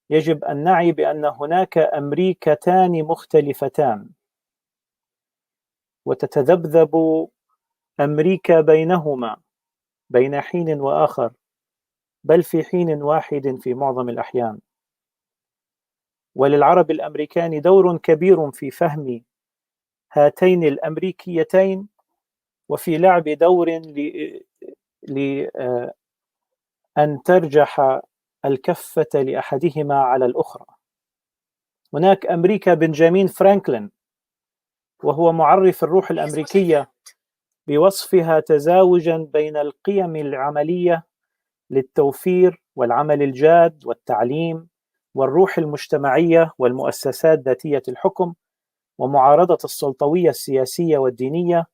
يجب أن نعي بأن هناك أمريكتان مختلفتان، وتتذبذب أمريكا بينهما بين حين وآخر، بل في حين واحد في معظم الأحيان. وللعرب الأمريكان دور كبير في فهم هاتين الأمريكيتين، وفي لعب دور لأن ترجح الكفة لأحدهما على الأخرى. هناك أمريكا بنجامين فرانكلين، وهو معرف الروح الأمريكية بوصفها تزاوجا بين القيم العملية للتوفير والعمل الجاد والتعليم والروح المجتمعية والمؤسسات ذاتية الحكم ومعارضة السلطوية السياسية والدينية،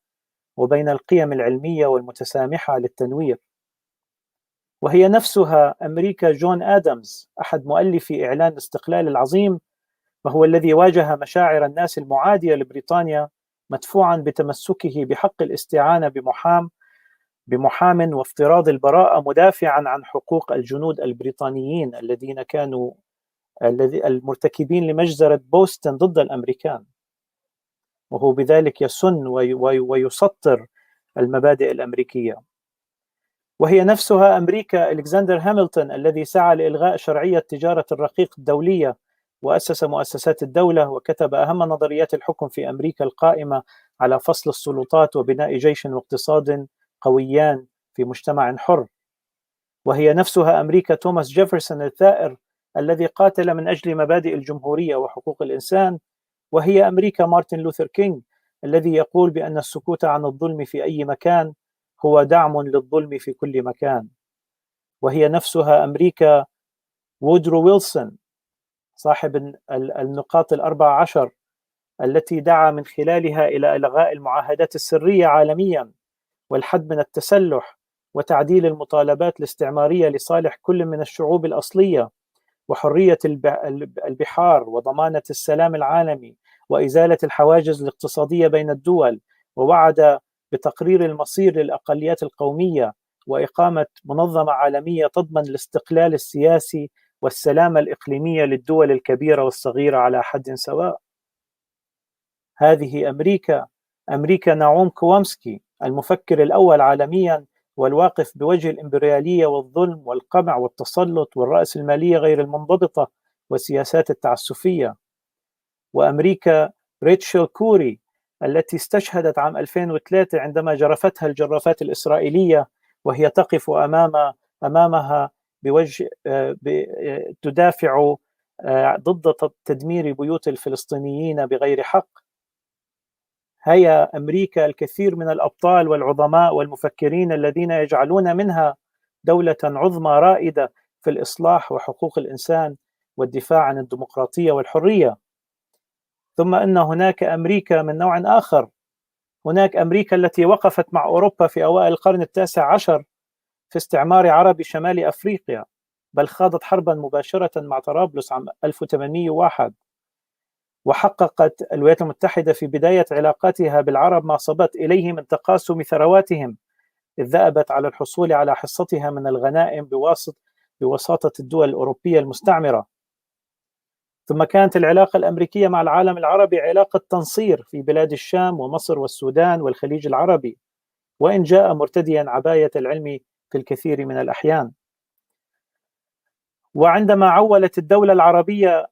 وبين القيم العلمية والمتسامحة للتنوير. وهي نفسها أمريكا جون آدمز، أحد مؤلفي إعلان الاستقلال العظيم، وهو الذي واجه مشاعر الناس المعادية لبريطانيا مدفوعا بتمسكه بحق الاستعانة بمحام وافتراض البراءة، مدافعا عن حقوق الجنود البريطانيين الذين كانوا المرتكبين لمجزرة بوسطن ضد الأمريكان، وهو بذلك يسن ويسطر المبادئ الأمريكية. وهي نفسها أمريكا ألكسندر هاملتون الذي سعى لإلغاء شرعية تجارة الرقيق الدولية، وأسس مؤسسات الدولة، وكتب أهم نظريات الحكم في أمريكا القائمة على فصل السلطات وبناء جيش واقتصاد قويان في مجتمع حر. وهي نفسها أمريكا توماس جيفرسون الثائر الذي قاتل من أجل مبادئ الجمهورية وحقوق الإنسان. وهي أمريكا مارتن لوثر كينغ الذي يقول بأن السكوت عن الظلم في أي مكان هو دعم للظلم في كل مكان. وهي نفسها أمريكا وودرو ويلسون صاحب النقاط 14 التي دعا من خلالها إلى إلغاء المعاهدات السرية عالميا والحد من التسلح وتعديل المطالبات الاستعمارية لصالح كل من الشعوب الأصلية وحرية البحار وضمانة السلام العالمي وإزالة الحواجز الاقتصادية بين الدول، ووعد بتقرير المصير للأقليات القومية وإقامة منظمة عالمية تضمن الاستقلال السياسي والسلامة الإقليمية للدول الكبيرة والصغيرة على حد سواء. هذه أمريكا نعوم كوامسكي المفكر الأول عالميا والواقف بوجه الإمبريالية والظلم والقمع والتسلط والرأسمالية غير المنضبطة والسياسات التعسفية. وأمريكا ريتشل كوري التي استشهدت عام 2003 عندما جرفتها الجرافات الإسرائيلية، وهي تقف أمامها بوجه تدافع ضد تدمير بيوت الفلسطينيين بغير حق. هي أمريكا الكثير من الأبطال والعظماء والمفكرين الذين يجعلون منها دولة عظمى رائدة في الإصلاح وحقوق الإنسان والدفاع عن الديمقراطية والحرية. ثم أن هناك أمريكا من نوع آخر، هناك أمريكا التي وقفت مع أوروبا في أوائل القرن التاسع عشر في استعمار عرب شمال أفريقيا، بل خاضت حربا مباشرة مع طرابلس عام 1801. وحققت الولايات المتحدة في بداية علاقاتها بالعرب ما صبت إليه من تقاسم ثرواتهم، إذ ذأبت على الحصول على حصتها من الغنائم بواسطة الدول الأوروبية المستعمرة. ثم كانت العلاقة الأمريكية مع العالم العربي علاقة تنصير في بلاد الشام ومصر والسودان والخليج العربي، وإن جاء مرتديا عباية العلم في الكثير من الأحيان. وعندما عولت الدولة العربية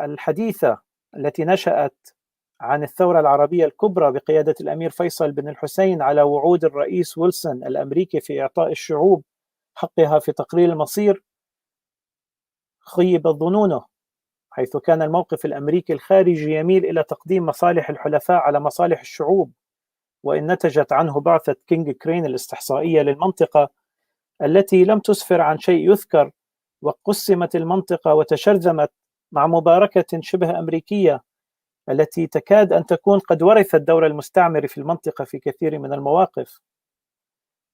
الحديثة التي نشأت عن الثورة العربية الكبرى بقيادة الأمير فيصل بن الحسين على وعود الرئيس ويلسون الأمريكي في إعطاء الشعوب حقها في تقرير المصير، خيبت ظنونه، حيث كان الموقف الأمريكي الخارجي يميل إلى تقديم مصالح الحلفاء على مصالح الشعوب. وإن نتجت عنه بعثة كينغ كرين الاستحصائية للمنطقة التي لم تسفر عن شيء يذكر، وقسمت المنطقة وتشرذمت مع مباركة شبه أمريكية التي تكاد أن تكون قد ورثت الدور المستعمر في المنطقة في كثير من المواقف.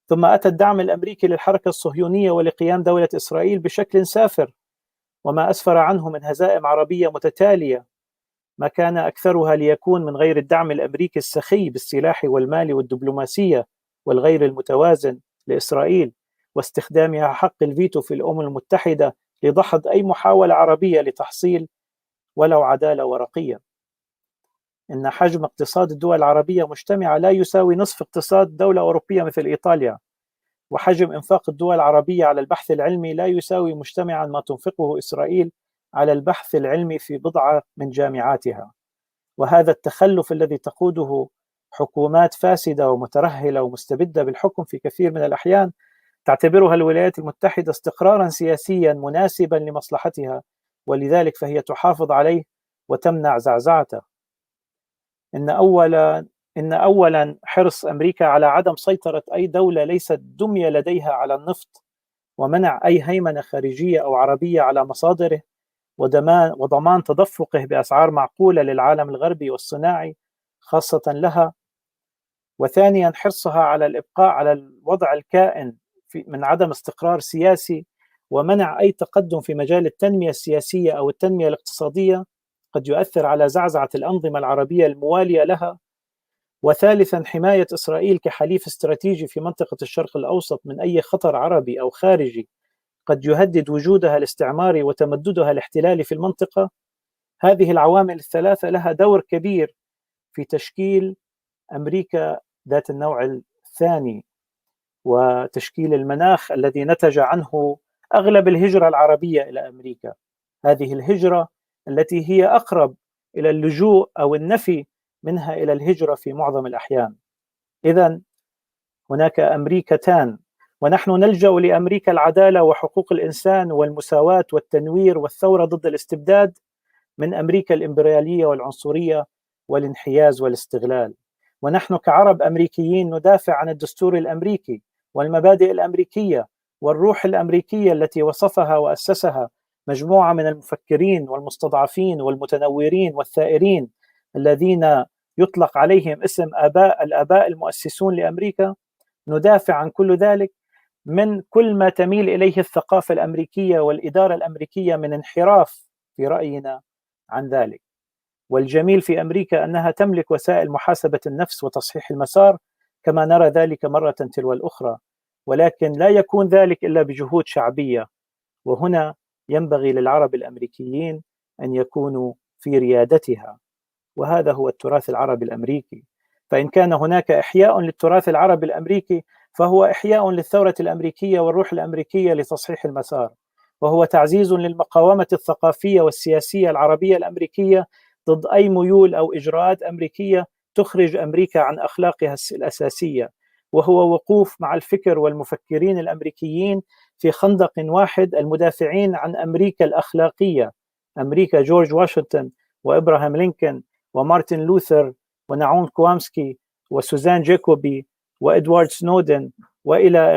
ثم أتى الدعم الأمريكي للحركة الصهيونية ولقيام دولة إسرائيل بشكل سافر، وما أسفر عنه من هزائم عربية متتالية، ما كان أكثرها ليكون من غير الدعم الأمريكي السخي بالسلاح والمال والدبلوماسية والغير المتوازن لإسرائيل، واستخدامها حق الفيتو في الأمم المتحدة لدحض أي محاولة عربية لتحصيل ولو عدالة ورقية. إن حجم اقتصاد الدول العربية مجتمعة لا يساوي نصف اقتصاد دولة أوروبية مثل إيطاليا، وحجم إنفاق الدول العربية على البحث العلمي لا يساوي مجتمعا ما تنفقه إسرائيل على البحث العلمي في بضعة من جامعاتها. وهذا التخلف الذي تقوده حكومات فاسدة ومترهلة ومستبدة بالحكم في كثير من الأحيان تعتبرها الولايات المتحدة استقرارا سياسيا مناسبا لمصلحتها، ولذلك فهي تحافظ عليه وتمنع زعزعته. إن أولا حرص أمريكا على عدم سيطرة أي دولة ليست دمية لديها على النفط، ومنع أي هيمنة خارجية أو عربية على مصادره، وضمان تدفقه بأسعار معقولة للعالم الغربي والصناعي خاصة لها. وثانيا حرصها على الإبقاء على الوضع الكائن من عدم استقرار سياسي، ومنع أي تقدم في مجال التنمية السياسية أو التنمية الاقتصادية قد يؤثر على زعزعة الأنظمة العربية الموالية لها. وثالثا حماية إسرائيل كحليف استراتيجي في منطقة الشرق الأوسط من أي خطر عربي أو خارجي قد يهدد وجودها الاستعماري وتمددها الاحتلالي في المنطقة. هذه العوامل الثلاثة لها دور كبير في تشكيل أمريكا ذات النوع الثاني، وتشكيل المناخ الذي نتج عنه أغلب الهجرة العربية إلى أمريكا، هذه الهجرة التي هي أقرب إلى اللجوء أو النفي منها إلى الهجرة في معظم الأحيان. إذن هناك أمريكتان، ونحن نلجأ لأمريكا العدالة وحقوق الإنسان والمساواة والتنوير والثورة ضد الاستبداد من أمريكا الإمبريالية والعنصرية والانحياز والاستغلال. ونحن كعرب أمريكيين ندافع عن الدستور الأمريكي والمبادئ الأمريكية والروح الأمريكية التي وصفها وأسسها مجموعة من المفكرين والمستضعفين والمتنورين والثائرين الذين يطلق عليهم اسم الآباء المؤسسون لأمريكا. ندافع عن كل ذلك من كل ما تميل إليه الثقافة الأمريكية والإدارة الأمريكية من انحراف في رأينا عن ذلك. والجميل في أمريكا أنها تملك وسائل محاسبة النفس وتصحيح المسار كما نرى ذلك مرة تلو الأخرى، ولكن لا يكون ذلك إلا بجهود شعبية، وهنا ينبغي للعرب الأمريكيين أن يكونوا في ريادتها، وهذا هو التراث العربي الأمريكي. فإن كان هناك إحياء للتراث العربي الأمريكي فهو إحياء للثورة الأمريكية والروح الأمريكية لتصحيح المسار، وهو تعزيز للمقاومة الثقافية والسياسية العربية الأمريكية ضد أي ميول أو إجراءات أمريكية تخرج أمريكا عن أخلاقها الأساسية، وهو وقوف مع الفكر والمفكرين الأمريكيين في خندق واحد، المدافعين عن أمريكا الأخلاقية، أمريكا جورج واشنطن وإبراهام لينكولن ومارتن لوثر ونعوم كوامسكي وسوزان جاكوبي وإدوارد سنودن وإلى